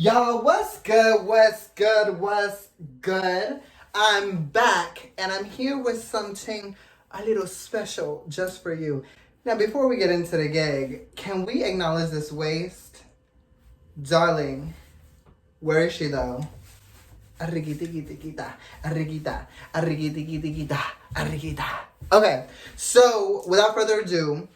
Y'all, what's good? What's good? What's good? I'm back and I'm here with something a little special just for you. Now, before we get into the gig, can we acknowledge this waist? Darling, where is she though? Arrigita, arrigita, arrigita, arrigita. Okay, so without further ado,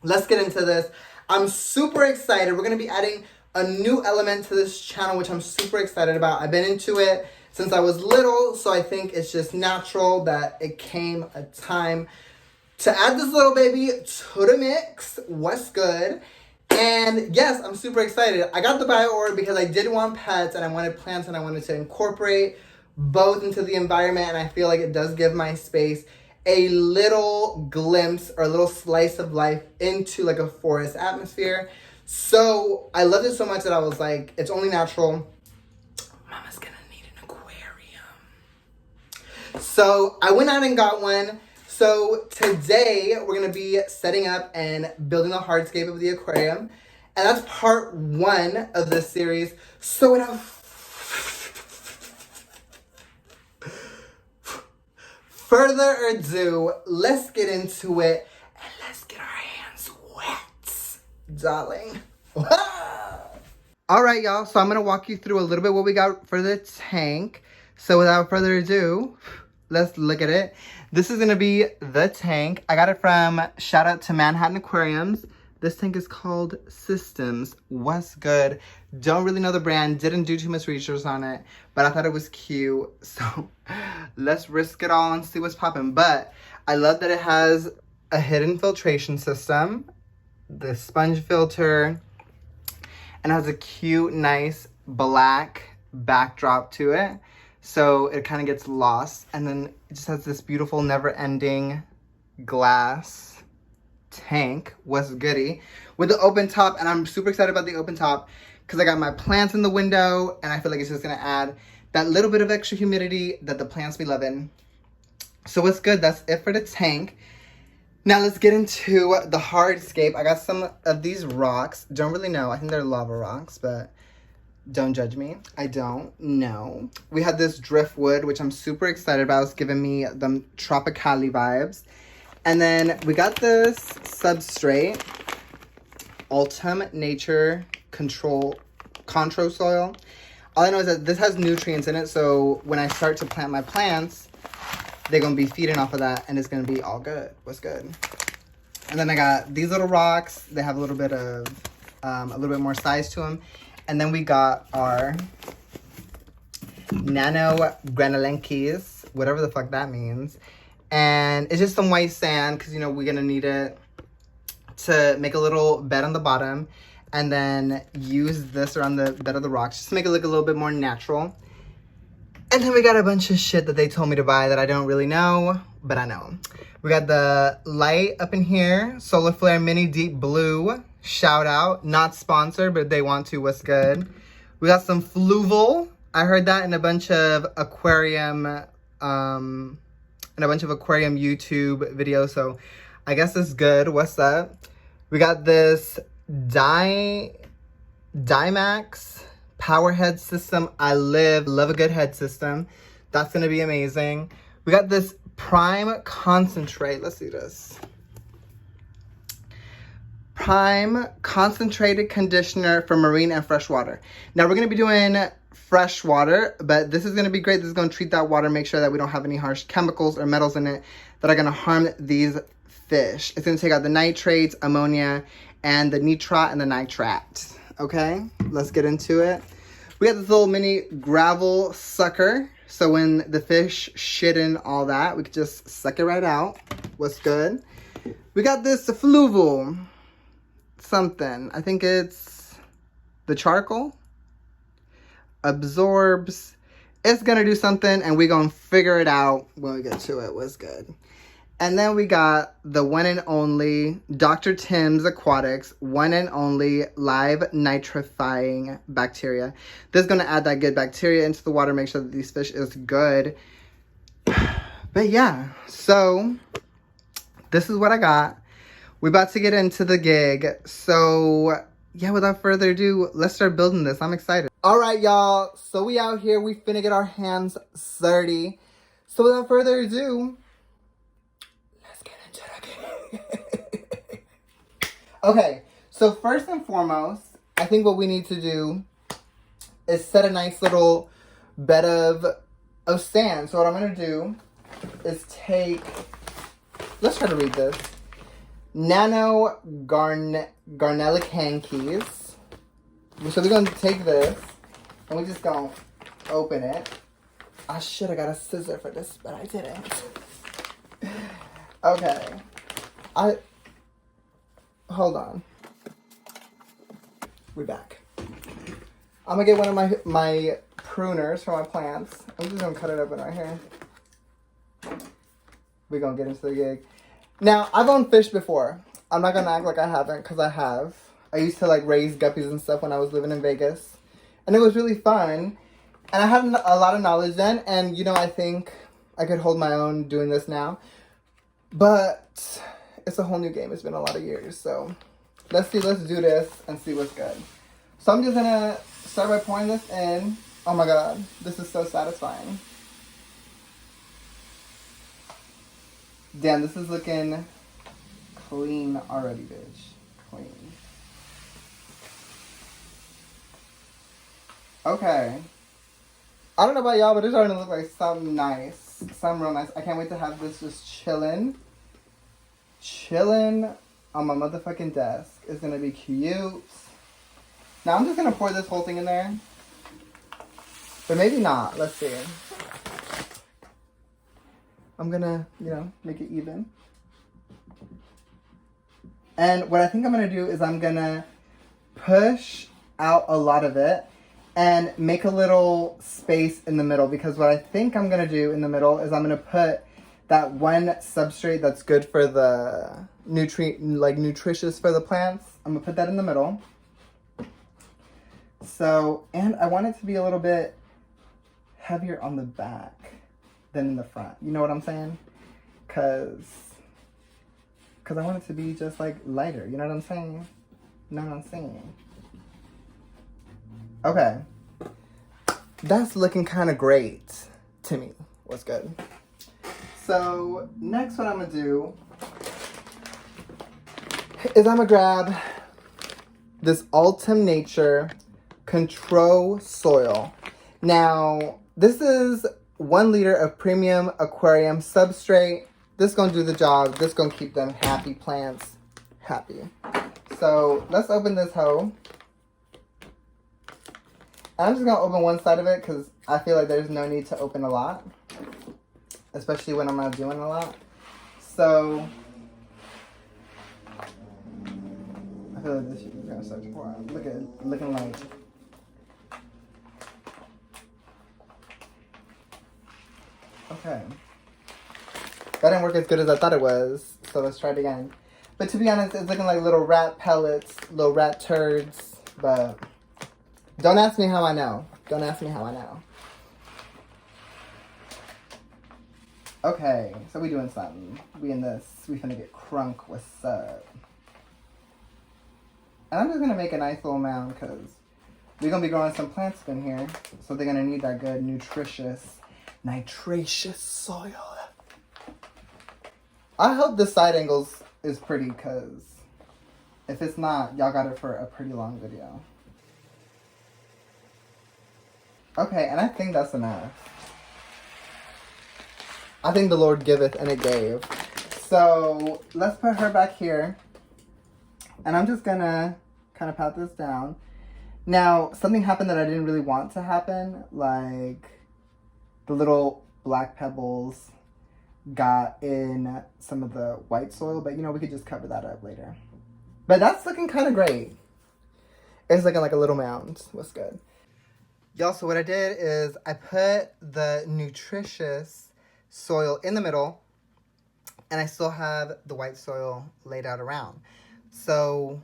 let's get into this. I'm super excited. We're going to be adding a new element to this channel, which I'm super excited about. I've been into it since I was little, so I think it's just natural that it came a time to add this little baby to the mix. What's good? And yes, I'm super excited. I got the bio order because I did want pets and I wanted plants and I wanted to incorporate both into the environment, and I feel like it does give my space a little glimpse or a little slice of life into like a forest atmosphere. So I loved it so much that I was like, it's only natural. Mama's gonna need an aquarium. So I went out and got one. So today we're gonna be setting up and building the hardscape of the aquarium. And that's part one of this series. So without further ado, let's get into it and let's get our hands wet, darling. All right, y'all, so I'm gonna walk you through a little bit what we got for the tank. So without further ado, let's look at it. This is gonna be the tank. I got it from, shout out to Manhattan Aquariums. This tank is called Systems. What's good? Don't really know the brand, didn't do too much research on it, but I thought it was cute. So let's risk it all and see what's popping. But I love that it has a hidden filtration system, the sponge filter, and it has a cute, nice black backdrop to it. So it kind of gets lost. And then it just has this beautiful never-ending glass tank. What's goody? With the open top. And I'm super excited about the open top because I got my plants in the window. And I feel like it's just going to add that little bit of extra humidity that the plants be loving. So what's good? That's it for the tank. Now let's get into the hardscape. I got some of these rocks. Don't really know. I think they're lava rocks, but don't judge me. I don't know. We had this driftwood, which I'm super excited about. It's giving me the Tropicali vibes. And then we got this substrate, Ultim Nature Contro Soil. All I know is that this has nutrients in it, so when I start to plant my plants, they're going to be feeding off of that, and it's going to be all good. What's good? And then I got these little rocks. They have a little bit of, a little bit more size to them. And then we got our nano granulenkis, whatever the fuck that means. And it's just some white sand because, you know, we're going to need it to make a little bed on the bottom. And then use this around the bed of the rocks just to make it look a little bit more natural. And then we got a bunch of shit that they told me to buy that I don't really know, but I know. We got the light up in here, Solar Flare Mini Deep Blue. Shout out, not sponsored, but if they want to, what's good? We got some Fluval. I heard that in a bunch of aquarium, YouTube videos, so I guess it's good. What's up? We got this Dymax power head system. I love a good head system. That's gonna be amazing. We got this Prime Concentrate. Let's see this. Prime Concentrated Conditioner for marine and freshwater. Now we're going to be doing freshwater, but this is going to be great. This is going to treat that water, make sure that we don't have any harsh chemicals or metals in it that are going to harm these fish. It's going to take out the nitrates, ammonia, and the nitrat and the nitrat. Okay, let's get into it. We got this little mini gravel sucker. So when the fish shit in all that, we could just suck it right out. What's good? We got this Fluval something. I think it's the charcoal. Absorbs. It's going to do something, and we're going to figure it out when we get to it. What's good? And then we got the one and only Dr. Tim's Aquatics, one and only live nitrifying bacteria. This is going to add that good bacteria into the water, make sure that these fish is good. But yeah, so this is what I got. We're about to get into the gig. So yeah, without further ado, let's start building this. I'm excited. All right, y'all. So we out here. We finna get our hands dirty. So without further ado, let's get into the game. Okay, so first and foremost, I think what we need to do is set a nice little bed of sand. So what I'm gonna do is take, let's try to read this. Nano Garnelic hand keys. So we're gonna take this and we're just gonna open it. I should have got a scissor for this, but I didn't. Okay. Hold on. We're back. I'm gonna get one of my pruners for my plants. I'm just gonna cut it open right here. We're gonna get into the gig. Now, I've owned fish before. I'm not gonna act like I haven't, because I have. I used to like raise guppies and stuff when I was living in Vegas. And it was really fun. And I had a lot of knowledge then. And, you know, I think I could hold my own doing this now. But it's a whole new game. It's been a lot of years. So let's do this and see what's good. So I'm just gonna start by pouring this in. Oh my God, this is so satisfying. Damn, this is looking clean already, bitch. Clean. Okay. I don't know about y'all, but it's starting to look like something nice. Something real nice. I can't wait to have this just chilling on my motherfucking desk. It's gonna be cute. Now I'm just gonna pour this whole thing in there. But maybe not. Let's see. I'm gonna, you know, make it even. And what I think I'm gonna do is I'm gonna push out a lot of it and make a little space in the middle, because what I think I'm gonna do in the middle is I'm gonna put that one substrate that's good for the nutritious for the plants. I'm gonna put that in the middle. So, and I want it to be a little bit heavier on the back than in the front. You know what I'm saying? Cause I want it to be just like lighter. You know what I'm saying? You know what I'm saying? Okay. That's looking kind of great to me. What's good? So next what I'm gonna do is I'm gonna grab this Ultim Nature Control Soil. Now, this is 1 liter of premium aquarium substrate. This is gonna do the job. This is gonna keep them happy plants happy. So let's open this hoe. I'm just gonna open one side of it because I feel like there's no need to open a lot, especially when I'm not doing a lot. So I feel like this shit is gonna start to pour out. Look at it, looking like. Okay. That didn't work as good as I thought it was, so let's try it again. But to be honest, it's looking like little rat pellets, little rat turds, but don't ask me how I know. Don't ask me how I know. Okay, so we doing something. We in this. We finna get crunk. What's up? And I'm just gonna make a nice little mound because we're gonna be growing some plants in here. So they're gonna need that good, nutritious soil. I hope the side angles is pretty, because if it's not, y'all got it for a pretty long video. Okay, and I think that's enough. I think the Lord giveth and it gave. So let's put her back here. And I'm just gonna kind of pat this down. Now, something happened that I didn't really want to happen. Like, the little black pebbles got in some of the white soil. But, you know, we could just cover that up later. But that's looking kind of great. It's looking like a little mound. What's good? Y'all, so what I did is I put the nutritious soil in the middle. And I still have the white soil laid out around. So,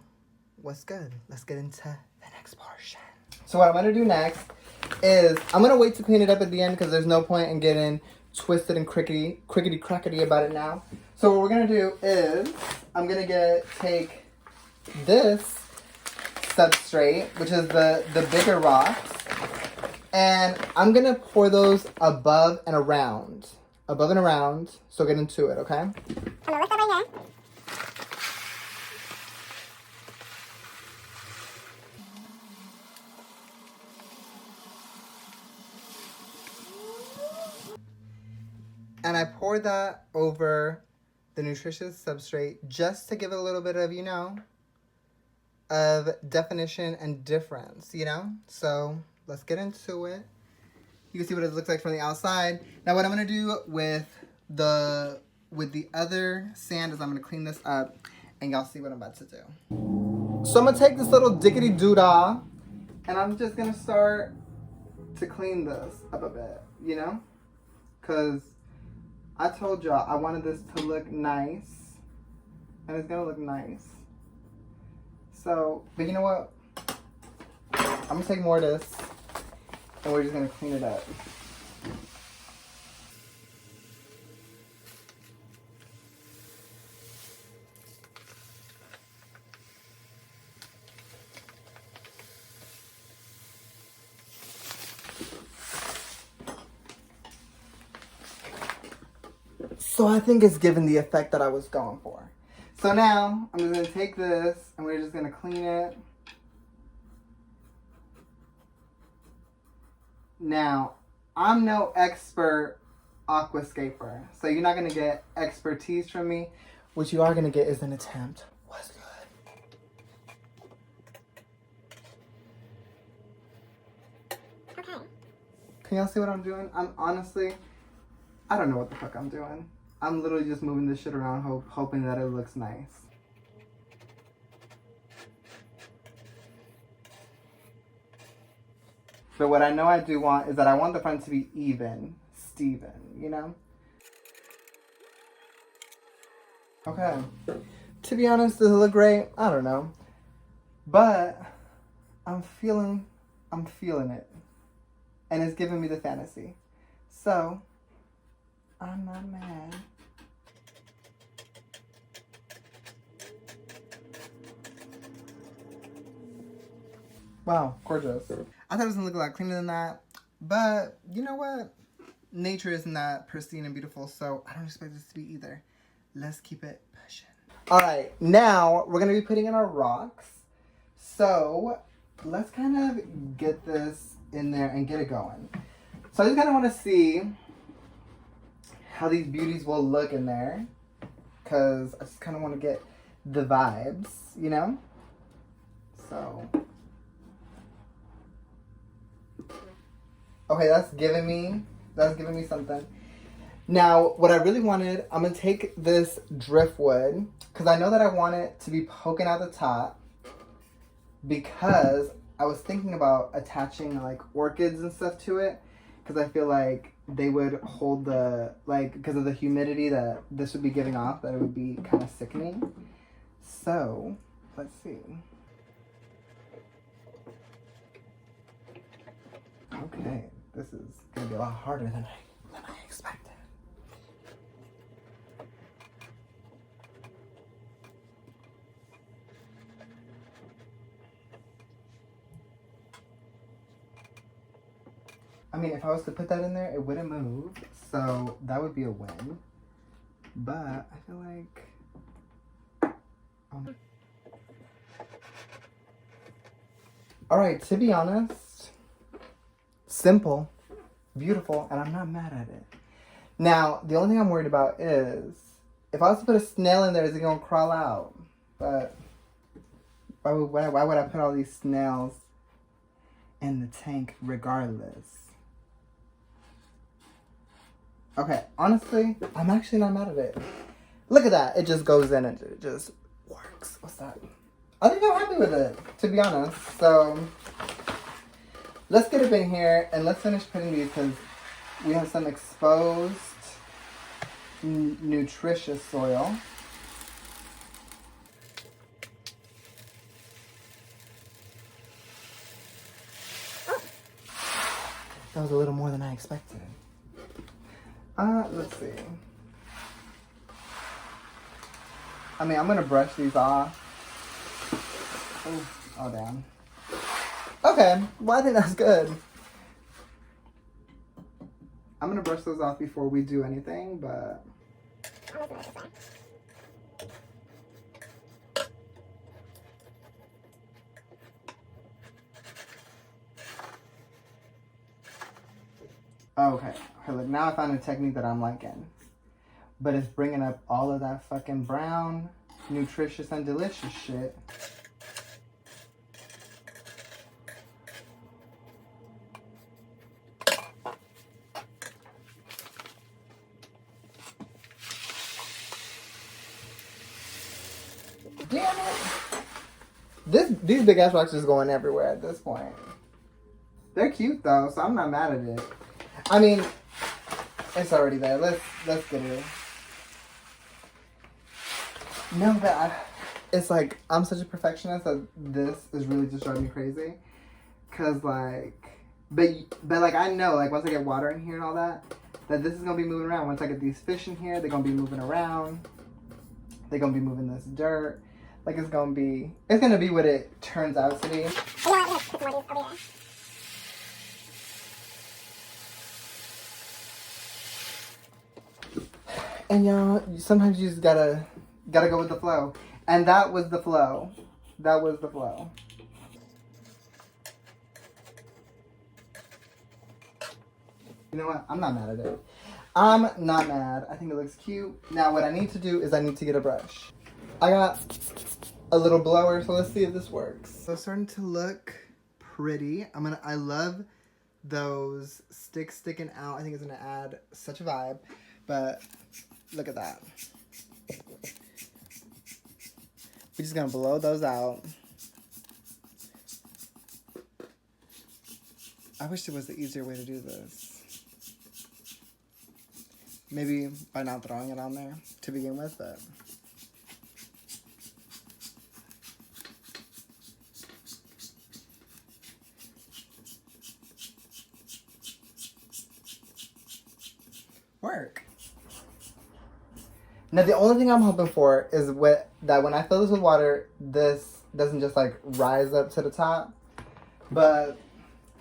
what's good? Let's get into the next portion. So what I'm going to do next is I'm going to wait to clean it up at the end because there's no point in getting twisted and crickety-crackety about it now. So what we're going to do is I'm going to take this substrate, which is the bigger rocks. And I'm going to pour those above and around. Above and around. So get into it, okay? I'm gonna lift up right here. And I pour that over the nutritious substrate just to give it a little bit of, you know, of definition and difference, you know? So let's get into it. You can see what it looks like from the outside. Now what I'm gonna do with the other sand is I'm gonna clean this up and y'all see what I'm about to do. So I'm gonna take this little dickety doodah and I'm just gonna start to clean this up a bit, you know? Cause I told y'all I wanted this to look nice, and it's gonna look nice. So, but you know what? I'm gonna take more of this, and we're just gonna clean it up. So I think it's given the effect that I was going for. So now, I'm just going to take this, and we're just going to clean it. Now, I'm no expert aquascaper, so you're not going to get expertise from me. What you are going to get is an attempt. What's good? Okay. Can y'all see what I'm doing? I don't know what the fuck I'm doing. I'm literally just moving this shit around hoping that it looks nice. But what I know I do want is that I want the front to be even, Steven, you know? Okay. To be honest, does it look great? I don't know. But I'm feeling it. And it's giving me the fantasy. So, I'm not mad. Wow, gorgeous. I thought it was gonna look a lot cleaner than that, but you know what? Nature isn't that pristine and beautiful, so I don't expect this to be either. Let's keep it pushing. All right, now we're gonna be putting in our rocks. So let's kind of get this in there and get it going. So I just kind of want to see how these beauties will look in there, because I just kind of want to get the vibes, you know? So, okay, that's giving me something. Now, what I really wanted, I'm going to take this driftwood, because I know that I want it to be poking out the top, because I was thinking about attaching, like, orchids and stuff to it, because I feel like they would hold the, like, because of the humidity that this would be giving off, that it would be kind of sickening. So, let's see. Okay, this is going to be a lot harder than I expected. I mean, if I was to put that in there, it wouldn't move, so that would be a win. But I feel like... Alright, to be honest, simple, beautiful, and I'm not mad at it. Now, the only thing I'm worried about is, if I was to put a snail in there, is it going to crawl out? But why would I put all these snails in the tank regardless? Okay, honestly, I'm actually not mad at it. Look at that. It just goes in and it just works. What's that? I think I'm happy with it, to be honest. So, let's get up in here and let's finish putting these, because we have some exposed, nutritious soil. That was a little more than I expected. Let's see. I mean, I'm gonna brush these off. Oh. Oh, damn. Okay, well, I think that's good. I'm gonna brush those off before we do anything, but... Okay, look, now I found a technique that I'm liking. But it's bringing up all of that fucking brown, nutritious and delicious shit. Damn it! These big ass rocks is going everywhere at this point. They're cute though, so I'm not mad at it. I mean, it's already there. Let's get it. No, but it's like I'm such a perfectionist that this is really just driving me crazy. Cause like, but like I know like once I get water in here and all that this is gonna be moving around. Once I get these fish in here, they're gonna be moving around. They're gonna be moving this dirt. Like it's gonna be what it turns out to be. And y'all, sometimes you just gotta go with the flow. And that was the flow. That was the flow. You know what? I'm not mad at it. I'm not mad. I think it looks cute. Now what I need to do is I need to get a brush. I got a little blower, so let's see if this works. So it's starting to look pretty. I love those sticks sticking out. I think it's gonna add such a vibe. But look at that. We're just gonna blow those out. I wish there was an easier way to do this. Maybe by not throwing it on there to begin with, but... work. Now the only thing I'm hoping for is that when I fill this with water, this doesn't just like rise up to the top. But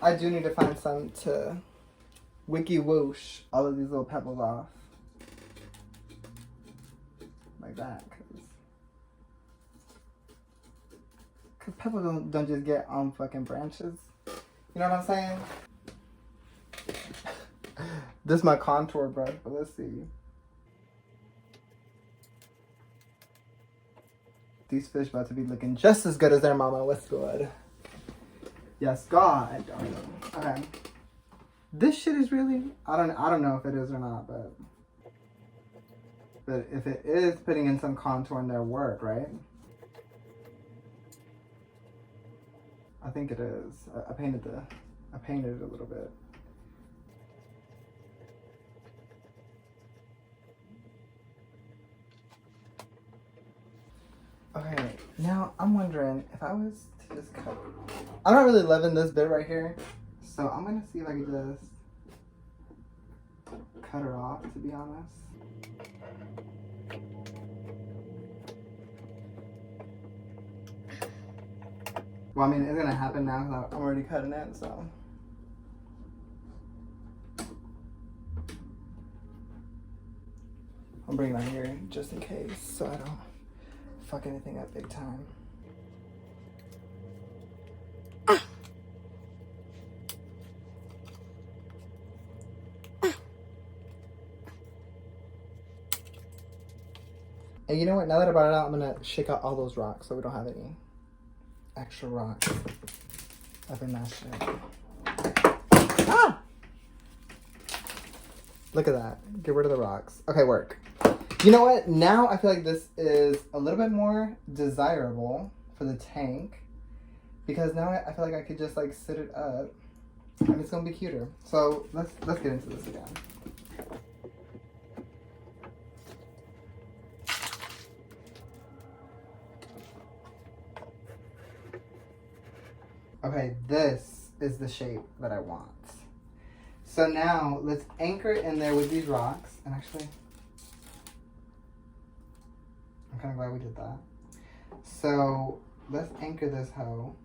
I do need to find some to wiki whoosh all of these little pebbles off. Like that. Cause pebbles don't just get on fucking branches. You know what I'm saying? This is my contour brush, but let's see. These fish about to be looking just as good as their mama. What's good? Yes, God. Okay. This shit is really... I don't know if it is or not, but if it is putting in some contour in their work, right? I think it is. I painted it a little bit. Okay, now I'm wondering if I was to just cut. I'm not really loving this bit right here, so I'm gonna see if I can just cut her off, to be honest. Well, I mean, it's gonna happen now because I'm already cutting it, so. I'm bringing it here just in case, so I don't fuck anything up big time. And you know what? Now that I brought it out, I'm gonna shake out all those rocks so we don't have any extra rocks up in that shit. Ah! Look at that. Get rid of the rocks. Okay, work. You know what? Now I feel like this is a little bit more desirable for the tank because now I feel like I could just like sit it up and it's gonna be cuter. So let's get into this again. Okay, this is the shape that I want. So now let's anchor it in there with these rocks. And actually, I'm kind of glad we did that. So Let's anchor this hoe.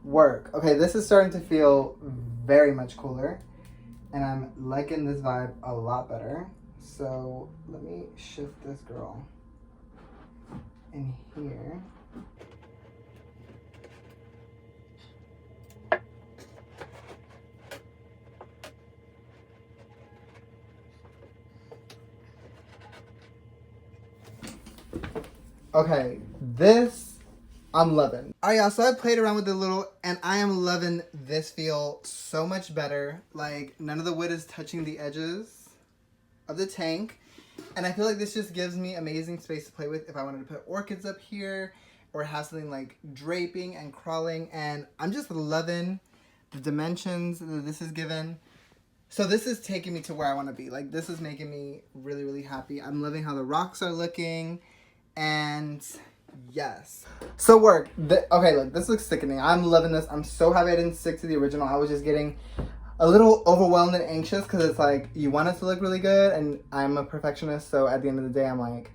Work. Okay, this is starting to feel very much cooler, and I'm liking this vibe a lot better. So let me shift this girl in here. Okay, this I'm loving. All right, y'all, so I played around with it a little, and I am loving this feel so much better. Like, none of the wood is touching the edges of the tank, and I feel like this just gives me amazing space to play with if I wanted to put orchids up here or have something like draping and crawling, and I'm just loving the dimensions that this is given. So this is taking me to where I want to be. Like, this is making me really, really happy. I'm loving how the rocks are looking, and yes. So work. Okay, look, this looks sickening. I'm loving this. I'm so happy I didn't stick to the original. I was just getting a little overwhelmed and anxious because it's like, you want it to look really good, and I'm a perfectionist, so at the end of the day, I'm like,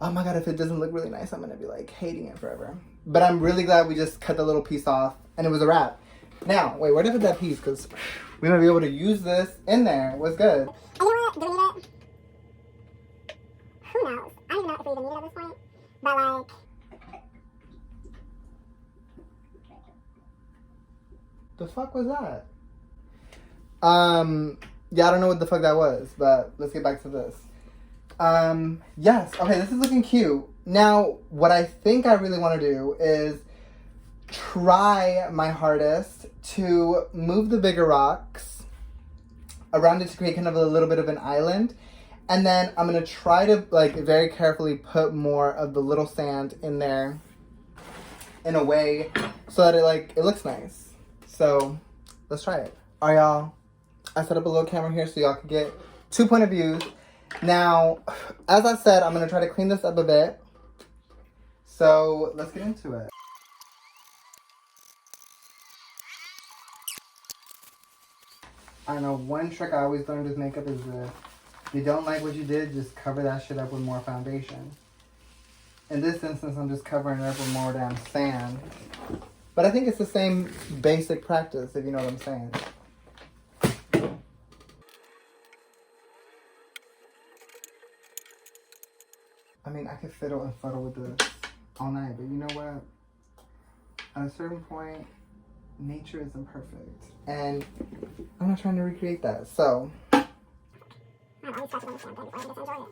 oh my god, if it doesn't look really nice, I'm going to be like hating it forever. But I'm really glad we just cut the little piece off, and it was a wrap. Now, wait, where did I put that piece? Because we might be able to use this in there. What's good? You know what? Do we need it? Who knows? I don't even know if we even need it at this point. But like, the fuck was that? Yeah, I don't know what the fuck that was, but let's get back to this. Yes, okay, this is looking cute. Now, what I think I really want to do is try my hardest to move the bigger rocks around it to create kind of a little bit of an island. And then I'm going to try to, like, very carefully put more of the little sand in there in a way so that it looks nice. So, let's try it. All right, y'all. I set up a little camera here so y'all can get 2 point of views. Now, as I said, I'm going to try to clean this up a bit. So, let's get into it. I know one trick I always learned with makeup is if you don't like what you did, just cover that shit up with more foundation. In this instance, I'm just covering it up with more damn sand. But I think it's the same basic practice, if you know what I'm saying. I mean, I could fiddle and fuddle with this all night, but you know what? At a certain point, nature isn't perfect. And I'm not trying to recreate that, so. I always touch it on the sand before I just enjoy it.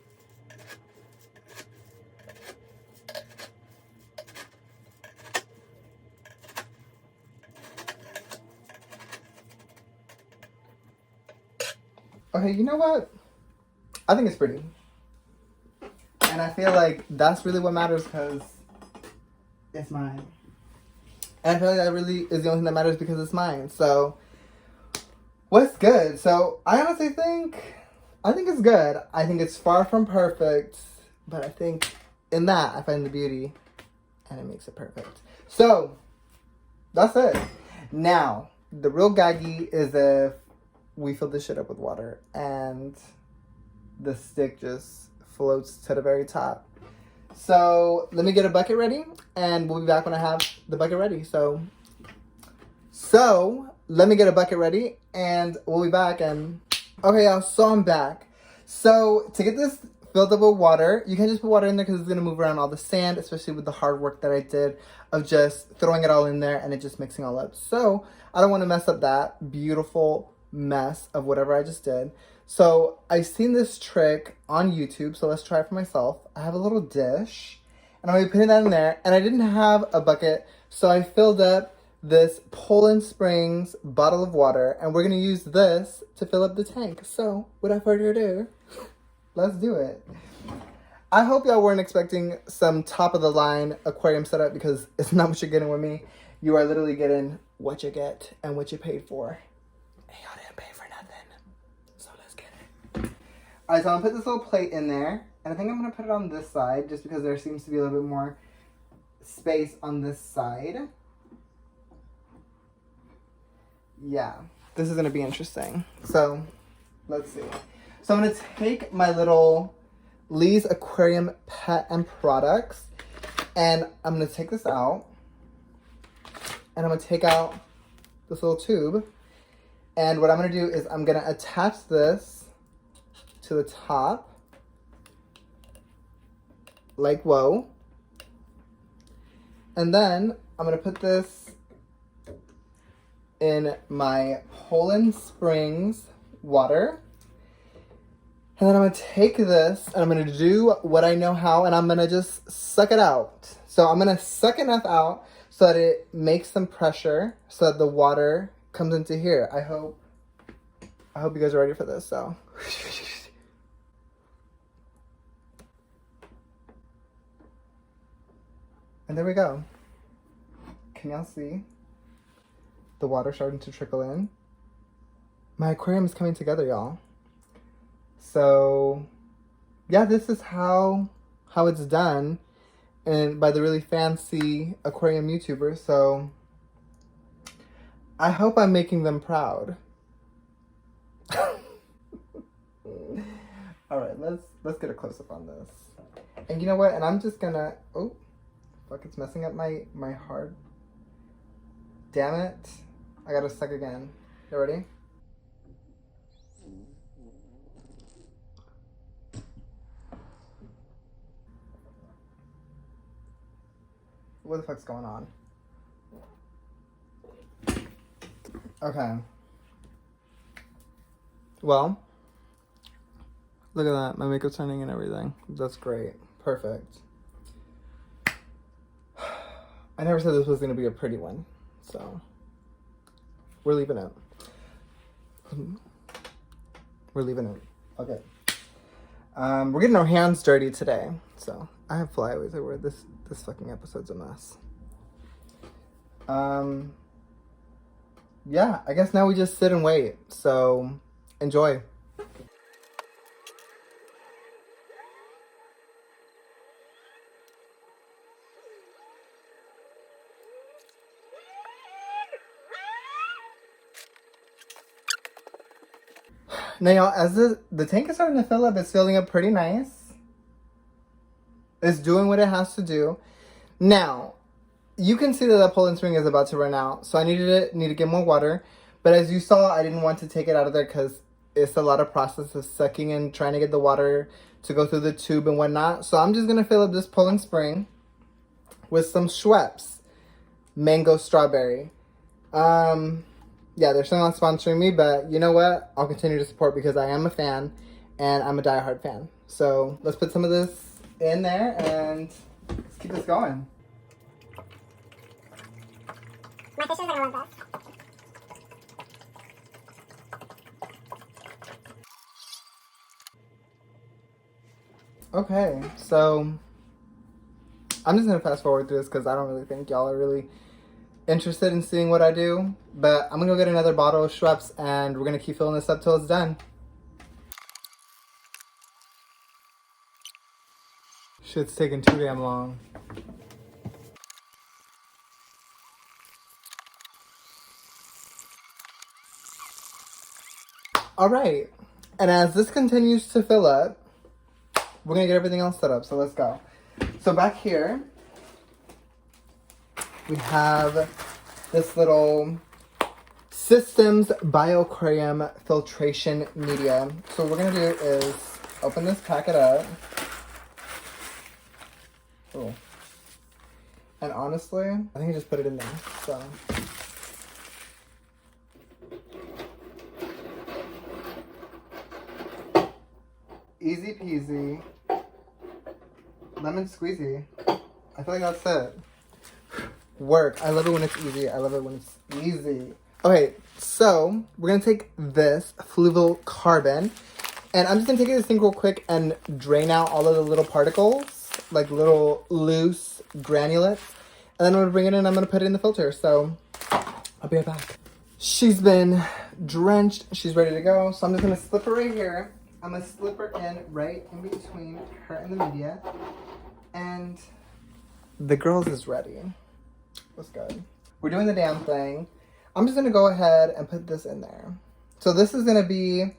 Okay, you know what? I think it's pretty. And I feel like that's really what matters because it's mine. And I feel like that really is the only thing that matters because it's mine. So, what's good? So, I honestly think it's good. I think it's far from perfect. But I think in that, I find the beauty. And it makes it perfect. So, that's it. Now, the real gaggy is if we fill this shit up with water. And the stick just floats to the very top. So let me get a bucket ready and we'll be back when I have the bucket ready. So let me get a bucket ready and we'll be back. And okay, y'all, so I'm back. So to get this filled up with water, you can't just put water in there because it's going to move around all the sand, especially with the hard work that I did of just throwing it all in there and it just mixing all up. So I don't want to mess up that beautiful mess of whatever I just did. So I've seen this trick on YouTube, so let's try it for myself. I have a little dish, and I'm going to be putting that in there, and I didn't have a bucket, so I filled up this Poland Springs bottle of water, and we're going to use this to fill up the tank. So, without further ado, let's do it. I hope y'all weren't expecting some top-of-the-line aquarium setup, because it's not what you're getting with me. You are literally getting what you get and what you paid for. And y'all didn't pay for nothing. So let's get it. Alright, so I'm gonna put this little plate in there. And I think I'm gonna put it on this side just because there seems to be a little bit more space on this side. Yeah, this is gonna be interesting. So, let's see. So I'm gonna take my little Lee's Aquarium Pet and Products, and I'm gonna take this out, and I'm gonna take out this little tube, and what I'm gonna do is I'm gonna attach this to the top, like whoa, and then I'm gonna put this in my Poland Springs water. And then I'm gonna take this and I'm gonna do what I know how, and I'm gonna just suck it out. So I'm gonna suck enough out so that it makes some pressure so that the water comes into here. I hope you guys are ready for this, so. And there we go. Can y'all see the water starting to trickle in? My aquarium is coming together, y'all. So, yeah, this is how it's done, and by the really fancy aquarium YouTubers. So, I hope I'm making them proud. All right, let's get a close up on this. And you know what? And I'm just gonna. Oh, fuck! It's messing up my hard. Damn it! I gotta suck again. You ready? What the fuck's going on? Okay. Well, look at that. My makeup's turning and everything. That's great. Perfect. I never said this was going to be a pretty one, so we're leaving it. We're leaving it. Okay. We're getting our hands dirty today, so I have flyaways everywhere. This fucking episode's a mess. Yeah, I guess now we just sit and wait. So, enjoy. Now, y'all, as the tank is starting to fill up, it's filling up pretty nice. It's doing what it has to do. Now, you can see that the Poland Spring is about to run out, so I need to get more water. But as you saw, I didn't want to take it out of there because it's a lot of process of sucking and trying to get the water to go through the tube and whatnot. So I'm just going to fill up this Poland Spring with some Schweppes Mango Strawberry. Yeah, they're still not sponsoring me, but you know what? I'll continue to support because I am a fan and I'm a diehard fan. So let's put some of this in there and let's keep this going. My fishes are gonna love this. Okay, so I'm just gonna fast forward through this because I don't really think y'all are really interested in seeing what I do. But I'm gonna go get another bottle of Schweppes and we're gonna keep filling this up till it's done. Shit's taking too damn long. All right, and as this continues to fill up, we're gonna get everything else set up, so let's go. So back here, we have this little Systems BioAquarium filtration media. So what we're gonna do is open this packet up. Oh. And honestly, I think I just put it in there, so. Easy peasy. Lemon squeezy. I feel like that's it. Work. I love it when it's easy. I love it when it's easy. Okay, so we're gonna take this fluval carbon, and I'm just gonna take this thing real quick and drain out all of the little particles, like little loose granulates, and then I'm gonna bring it in and I'm gonna put it in the filter. So I'll be right back. She's been drenched. She's ready to go. So I'm just gonna slip her right here. I'm gonna slip her in right in between her and the media. And The girls is ready. What's good? We're doing the damn thing. I'm just gonna go ahead and put this in there. So this is gonna be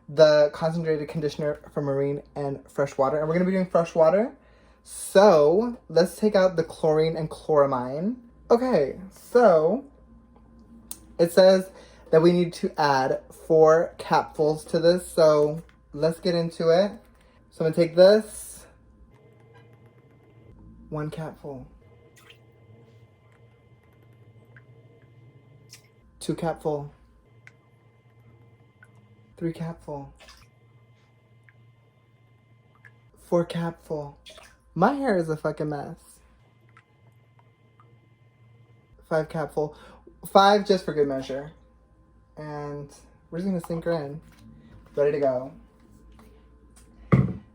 the concentrated conditioner for marine and freshwater. And we're gonna be doing freshwater. So let's take out the chlorine and chloramine. Okay, so it says that we need to add 4 capfuls to this. So let's get into it. So I'm gonna take this. 1 capful. 2 capful. 3 capful. 4 capful. My hair is a fucking mess. 5 capful. 5 just for good measure. And we're just gonna sink her in. Ready to go.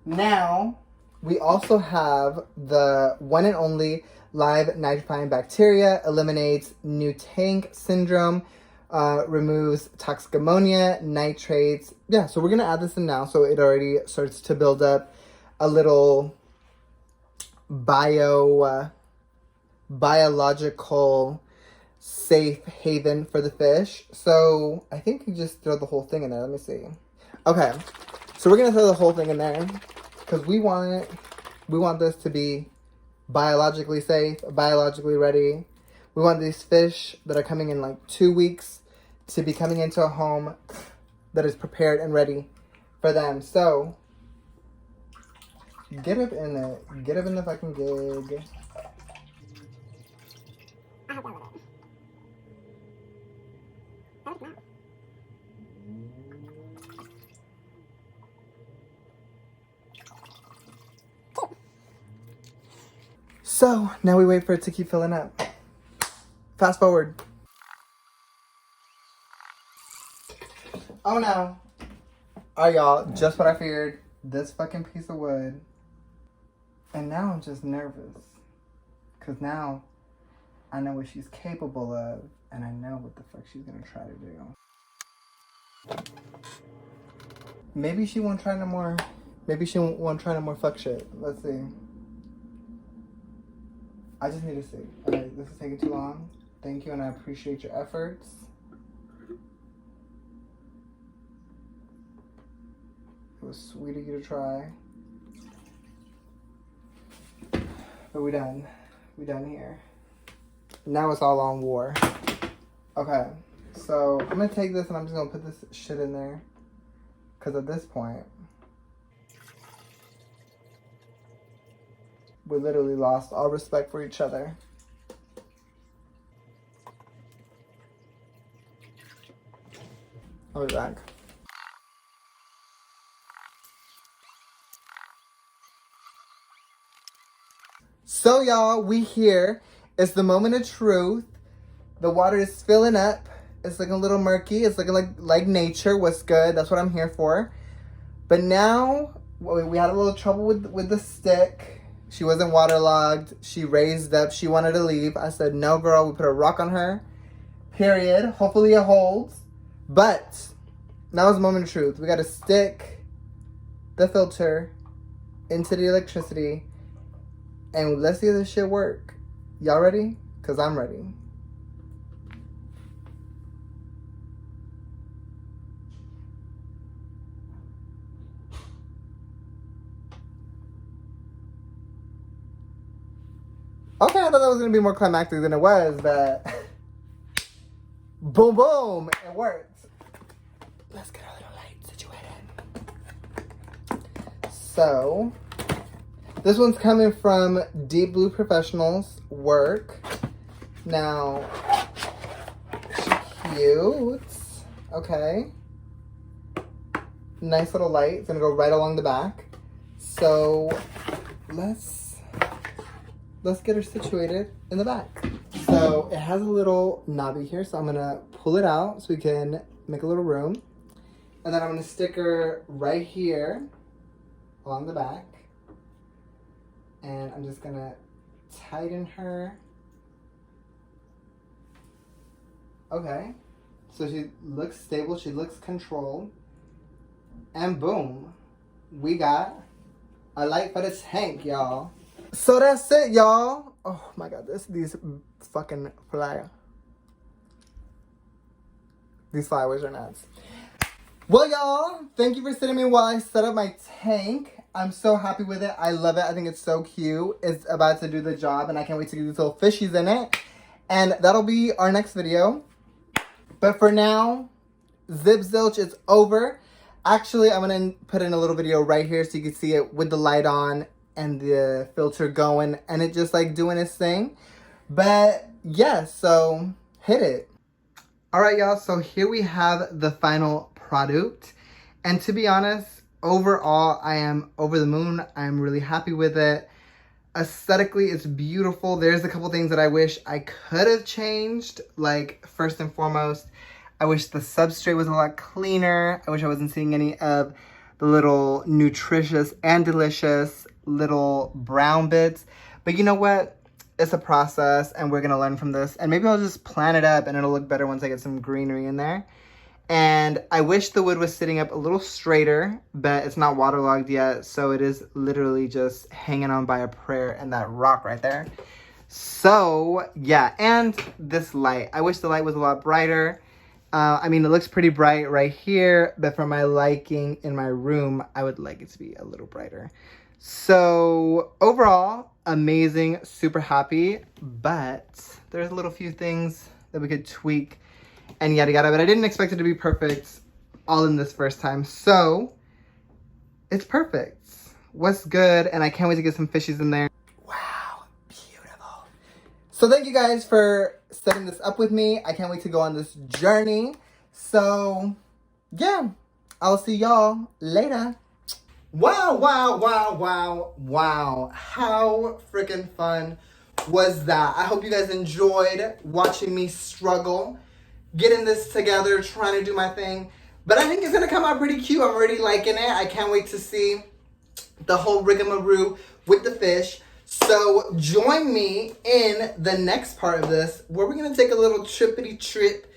Now, we also have the one and only live nitrifying bacteria, eliminates new tank syndrome, removes toxic ammonia, nitrates. Yeah, so we're gonna add this in now, so it already starts to build up a little biological safe haven for the fish. So I think you just throw the whole thing in there. Let me see. Okay, so we're gonna throw the whole thing in there because we want this to be biologically safe, biologically ready. We want these fish that are coming in like 2 weeks to be coming into a home that is prepared and ready for them. So get up in it. Get up in the fucking gig. I hope that was it. That was not. So now we wait for it to keep filling up. Fast forward. Oh no. Alright, y'all, just what I feared. This fucking piece of wood. And now I'm just nervous. Because now I know what she's capable of. And I know what the fuck she's gonna try to do. Maybe she won't try no more. Maybe she won't try no more fuck shit. Let's see. I just need to see. Okay, this is taking too long. Thank you, and I appreciate your efforts. It was sweet of you to try. But we done. We done here. Now it's all on war. Okay, so I'm gonna take this and I'm just gonna put this shit in there. Because at this point, we literally lost all respect for each other. I'll be back. So y'all, we here. It's the moment of truth. The water is filling up. It's looking a little murky. It's looking like nature. What's good? That's what I'm here for. But now, we had a little trouble with the stick. She wasn't waterlogged. She raised up. She wanted to leave. I said, no, girl. We put a rock on her. Period. Hopefully it holds. But now is the moment of truth. We got to stick the filter into the electricity. And let's see if this shit work. Y'all ready? Because I'm ready. Okay, I thought that was going to be more climactic than it was, but boom, boom, it worked. Let's get our little light situated. So, this one's coming from Deep Blue Professionals Work. Now, cute. Okay. Nice little light. It's going to go right along the back. So, let's get her situated in the back. So it has a little knobby here, so I'm gonna pull it out so we can make a little room. And then I'm gonna stick her right here along the back. And I'm just gonna tighten her. Okay. So she looks stable, she looks controlled. And boom, we got a light for the tank, y'all. So that's it, y'all. Oh my god, these fucking these flowers are nuts. Well, y'all, thank you for sitting me while I set up my tank. I'm so happy with it. I love it. I think it's so cute. It's about to do the job, and I can't wait to get these little fishies in it. And that'll be our next video. But for now, Zip Zilch is over. Actually, I'm going to put in a little video right here so you can see it with the light on and the filter going and it just like doing its thing. But yeah, so hit it. All right, y'all. So here we have the final product. And to be honest, overall, I am over the moon. I'm really happy with it. Aesthetically, it's beautiful. There's a couple things that I wish I could have changed. Like, first and foremost, I wish the substrate was a lot cleaner. I wish I wasn't seeing any of the little nutritious and delicious little brown bits. But you know what? It's a process and we're going to learn from this. And maybe I'll just plan it up and it'll look better once I get some greenery in there. And I wish the wood was sitting up a little straighter, but it's not waterlogged yet. So it is literally just hanging on by a prayer and that rock right there. So yeah, and this light. I wish the light was a lot brighter. I mean, it looks pretty bright right here, but for my liking in my room, I would like it to be a little brighter. So overall, amazing, super happy, but there's a little few things that we could tweak and yada yada, but I didn't expect it to be perfect all in this first time. So it's perfect. What's good? And I can't wait to get some fishies in there. Wow, beautiful. So thank you guys for setting this up with me. I can't wait to go on this journey. So yeah, I'll see y'all later. Wow, wow, wow, wow, wow. How freaking fun was that? I hope you guys enjoyed watching me struggle, getting this together, trying to do my thing. But I think it's gonna come out pretty cute. I'm already liking it. I can't wait to see the whole rigmarole with the fish. So join me in the next part of this, where we're gonna take a little trippity trip.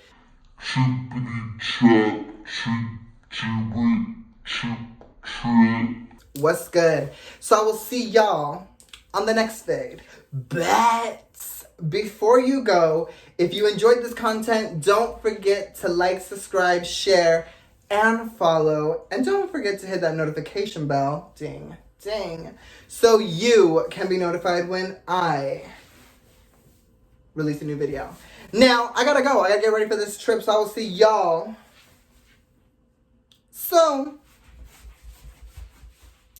What's good? So I will see y'all on the next fade. But before you go, if you enjoyed this content, don't forget to like, subscribe, share, and follow. And don't forget to hit that notification bell. Ding, ding. So you can be notified when I release a new video. Now, I gotta go. I gotta get ready for this trip. So I will see y'all soon.